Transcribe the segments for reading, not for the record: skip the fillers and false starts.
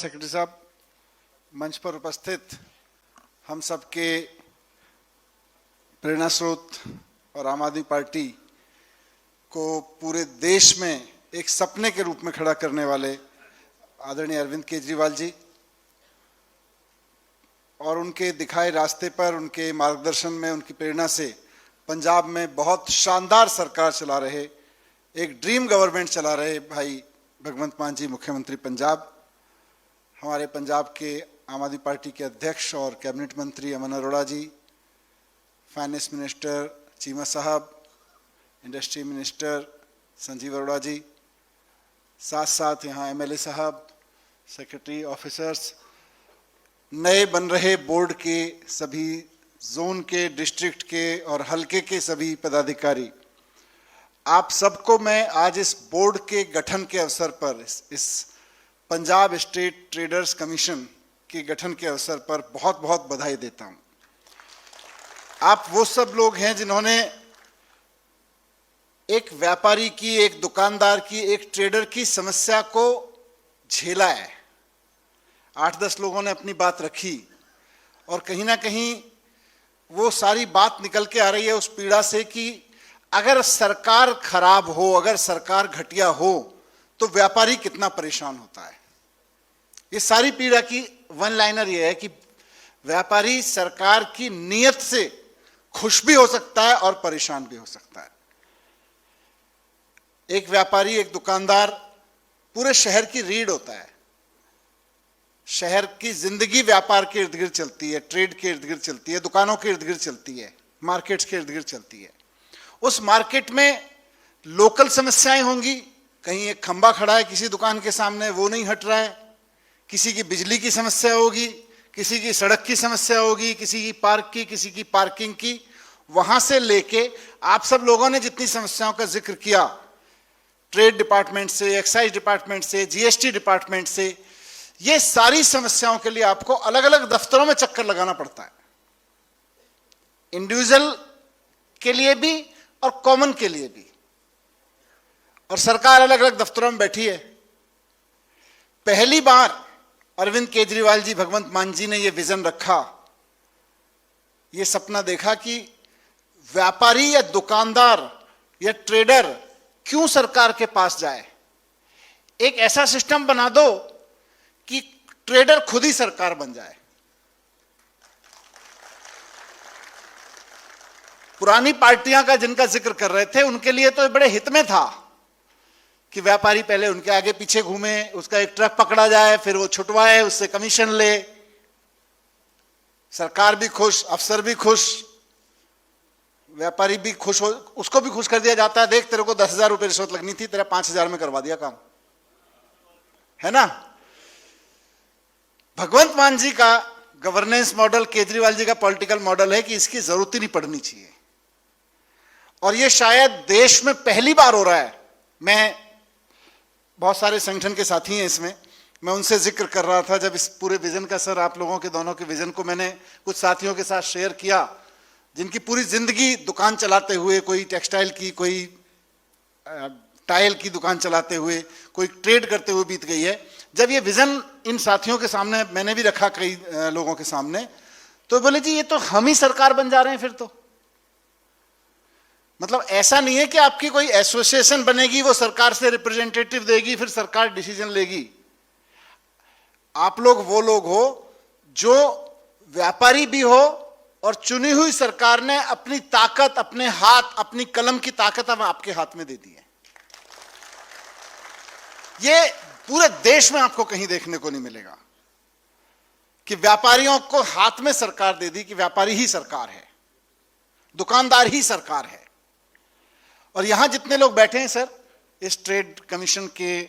Secretary साहब, मंच पर उपस्थित हम सबके प्रेरणा स्रोत और आम आदमी पार्टी को पूरे देश में एक सपने के रूप में खड़ा करने वाले आदरणीय अरविंद केजरीवाल जी और उनके दिखाए रास्ते पर, उनके मार्गदर्शन में, उनकी प्रेरणा से पंजाब में बहुत शानदार सरकार चला रहे, एक ड्रीम गवर्नमेंट चला रहे भाई भगवंत मान जी, मुख्यमंत्री पंजाब। हमारे पंजाब के आम आदमी पार्टी के अध्यक्ष और कैबिनेट मंत्री अमन अरोड़ा जी, फाइनेंस मिनिस्टर चीमा साहब, इंडस्ट्री मिनिस्टर संजीव अरोड़ा जी, साथ साथ यहाँ एमएलए साहब, सेक्रेटरी, ऑफिसर्स, नए बन रहे बोर्ड के सभी जोन के, डिस्ट्रिक्ट के और हलके के सभी पदाधिकारी, आप सबको मैं आज इस बोर्ड के गठन के अवसर पर, इस पंजाब स्टेट ट्रेडर्स कमीशन के गठन के अवसर पर बहुत बहुत बधाई देता हूं। आप वो सब लोग हैं जिन्होंने एक व्यापारी की, एक दुकानदार की, एक ट्रेडर की समस्या को झेला है। 8-10 लोगों ने अपनी बात रखी और कहीं ना कहीं वो सारी बात निकल के आ रही है उस पीड़ा से कि अगर सरकार खराब हो, अगर सरकार घटिया हो तो व्यापारी कितना परेशान होता है। ये सारी पीड़ा की वन लाइनर ये है कि व्यापारी सरकार की नीयत से खुश भी हो सकता है और परेशान भी हो सकता है। एक व्यापारी, एक दुकानदार पूरे शहर की रीढ़ होता है। शहर की जिंदगी व्यापार के इर्द गिर्द चलती है, ट्रेड के इर्द गिर्द चलती है, दुकानों के इर्द गिर्द चलती है, मार्केट्स के इर्द गिर्द चलती है। उस मार्केट में लोकल समस्याएं होंगी, कहीं एक खंबा खड़ा है किसी दुकान के सामने, वो नहीं हट रहा है, किसी की बिजली की समस्या होगी, किसी की सड़क की समस्या होगी, किसी की पार्क की, किसी की पार्किंग की। वहां से लेके आप सब लोगों ने जितनी समस्याओं का जिक्र किया, ट्रेड डिपार्टमेंट से, एक्साइज डिपार्टमेंट से, जीएसटी डिपार्टमेंट से, ये सारी समस्याओं के लिए आपको अलग अलग दफ्तरों में चक्कर लगाना पड़ता है, इंडिविजुअल के लिए भी और कॉमन के लिए भी। और सरकार अलग अलग दफ्तरों में बैठी है। पहली बार अरविंद केजरीवाल जी, भगवंत मान जी ने यह विजन रखा, यह सपना देखा कि व्यापारी या दुकानदार या ट्रेडर क्यों सरकार के पास जाए। एक ऐसा सिस्टम बना दो कि ट्रेडर खुद ही सरकार बन जाए। पुरानी पार्टियां का जिनका जिक्र कर रहे थे, उनके लिए तो बड़े हित में था कि व्यापारी पहले उनके आगे पीछे घूमे, उसका एक ट्रक पकड़ा जाए, फिर वो छुटवाए, उससे कमीशन ले, सरकार भी खुश, अफसर भी खुश, व्यापारी भी खुश हो, उसको भी खुश कर दिया जाता है। देख, तेरे को 10,000 रुपए रिश्वत लगनी थी, तेरा 5,000 में करवा दिया काम, है ना। भगवंत मान जी का गवर्नेंस मॉडल, केजरीवाल जी का पॉलिटिकल मॉडल है कि इसकी जरूरत ही नहीं पड़नी चाहिए। और ये शायद देश में पहली बार हो रहा है। मैं, बहुत सारे संगठन के साथी हैं इसमें, मैं उनसे जिक्र कर रहा था जब इस पूरे विजन का, सर आप लोगों के दोनों के विजन को मैंने कुछ साथियों के साथ शेयर किया जिनकी पूरी जिंदगी दुकान चलाते हुए, कोई टेक्सटाइल की, कोई टाइल की दुकान चलाते हुए, कोई ट्रेड करते हुए बीत गई है। जब ये विजन इन साथियों के सामने मैंने भी रखा, कई लोगों के सामने, तो बोले जी ये तो हम ही सरकार बन जा रहे हैं फिर तो। मतलब ऐसा नहीं है कि आपकी कोई एसोसिएशन बनेगी, वो सरकार से रिप्रेजेंटेटिव देगी, फिर सरकार डिसीजन लेगी। आप लोग वो लोग हो जो व्यापारी भी हो और चुनी हुई सरकार ने अपनी ताकत, अपने हाथ, अपनी कलम की ताकत अब आपके हाथ में दे दी है। ये पूरे देश में आपको कहीं देखने को नहीं मिलेगा कि व्यापारियों को हाथ में सरकार दे दी कि व्यापारी ही सरकार है, दुकानदार ही सरकार है। और यहां जितने लोग बैठे हैं सर, इस ट्रेड कमीशन के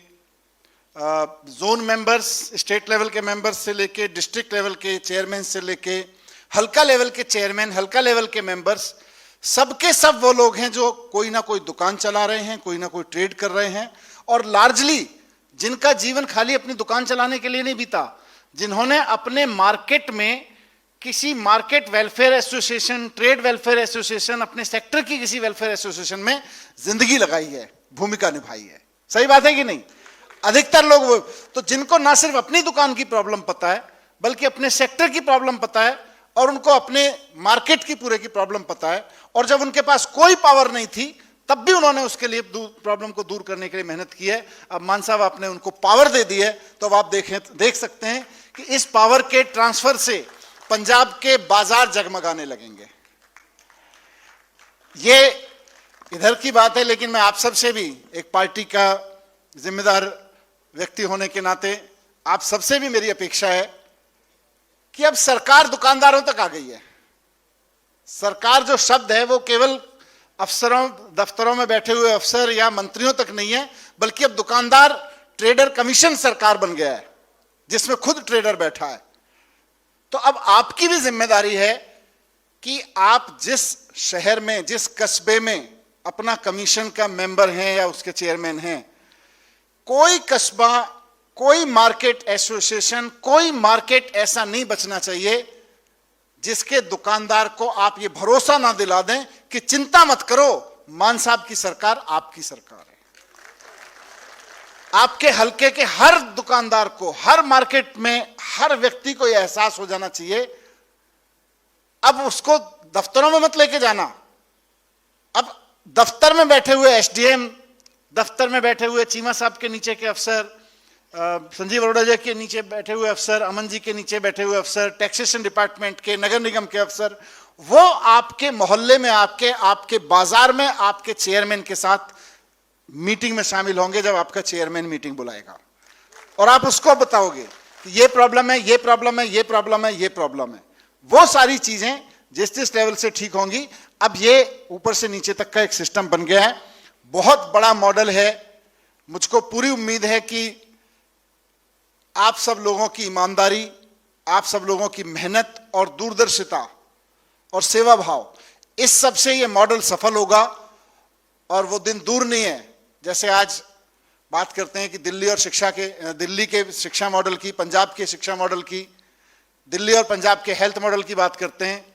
जोन मेंबर्स, स्टेट लेवल के मेंबर्स से लेके डिस्ट्रिक्ट लेवल के चेयरमैन से लेके हल्का लेवल के चेयरमैन, हल्का लेवल के मेंबर्स, सबके सब वो लोग हैं जो कोई ना कोई दुकान चला रहे हैं, कोई ना कोई ट्रेड कर रहे हैं, और लार्जली जिनका जीवन खाली अपनी दुकान चलाने के लिए नहीं बीता, जिन्होंने अपने मार्केट में किसी market welfare association, trade welfare association, अपने सेक्टर की किसी वेलफेयर एसोसिएशन में जिंदगी लगाई है, भूमिका निभाई है। सही बात है कि नहीं। अधिकतर लोग तो जिनको ना सिर्फ अपनी दुकान की प्रॉब्लम पता है बल्कि अपने सेक्टर की प्रॉब्लम पता है और उनको अपने मार्केट की पूरे की प्रॉब्लम पता है, और जब उनके पास कोई पावर नहीं थी तब भी उन्होंने उसके लिए प्रॉब्लम को दूर करने के लिए मेहनत की है। अब मान साहब आपने उनको पावर दे दी है, तो अब आप देख सकते हैं कि इस पावर के ट्रांसफर से पंजाब के बाजार जगमगाने लगेंगे। ये इधर की बात है, लेकिन मैं आप सबसे भी एक पार्टी का जिम्मेदार व्यक्ति होने के नाते आप सबसे भी मेरी अपेक्षा है कि अब सरकार दुकानदारों तक आ गई है। सरकार जो शब्द है वो केवल अफसरों, दफ्तरों में बैठे हुए अफसर या मंत्रियों तक नहीं है, बल्कि अब दुकानदार ट्रेडर कमीशन सरकार बन गया है जिसमें खुद ट्रेडर बैठा है। तो अब आपकी भी जिम्मेदारी है कि आप जिस शहर में, जिस कस्बे में अपना कमीशन का मेंबर हैं या उसके चेयरमैन हैं, कोई कस्बा, कोई मार्केट एसोसिएशन, कोई मार्केट ऐसा नहीं बचना चाहिए जिसके दुकानदार को आप ये भरोसा ना दिला दें कि चिंता मत करो, मान साहब की सरकार आपकी सरकार है। आपके हलके के हर दुकानदार को, हर मार्केट में हर व्यक्ति को यह एहसास हो जाना चाहिए। अब उसको दफ्तरों में मत लेके जाना, अब दफ्तर में बैठे हुए एसडीएम, दफ्तर में बैठे हुए चीमा साहब के नीचे के अफसर, संजीव अरोड़ा जी के नीचे बैठे हुए अफसर, अमन जी के नीचे बैठे हुए अफसर, टैक्सेशन डिपार्टमेंट के, नगर निगम के अफसर, वो आपके मोहल्ले में, आपके बाजार में आपके चेयरमैन के साथ मीटिंग में शामिल होंगे जब आपका चेयरमैन मीटिंग बुलाएगा, और आप उसको बताओगे कि ये प्रॉब्लम है, ये प्रॉब्लम है, ये प्रॉब्लम है, ये प्रॉब्लम है। वो सारी चीजें जिस जिस लेवल से ठीक होंगी, अब ये ऊपर से नीचे तक का एक सिस्टम बन गया है, बहुत बड़ा मॉडल है। मुझको पूरी उम्मीद है कि आप सब लोगों की ईमानदारी, आप सब लोगों की मेहनत और दूरदर्शिता और सेवा भाव, इस सब से ये मॉडल सफल होगा। और वो दिन दूर नहीं है, जैसे आज बात करते हैं कि दिल्ली के शिक्षा मॉडल की, पंजाब के शिक्षा मॉडल की, दिल्ली और पंजाब के हेल्थ मॉडल की बात करते हैं।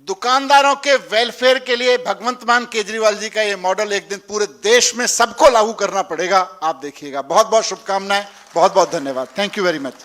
दुकानदारों के वेलफेयर के लिए भगवंत मान केजरीवाल जी का यह मॉडल एक दिन पूरे देश में सबको लागू करना पड़ेगा, आप देखिएगा। बहुत बहुत शुभकामनाएं, बहुत बहुत धन्यवाद। Thank you very much.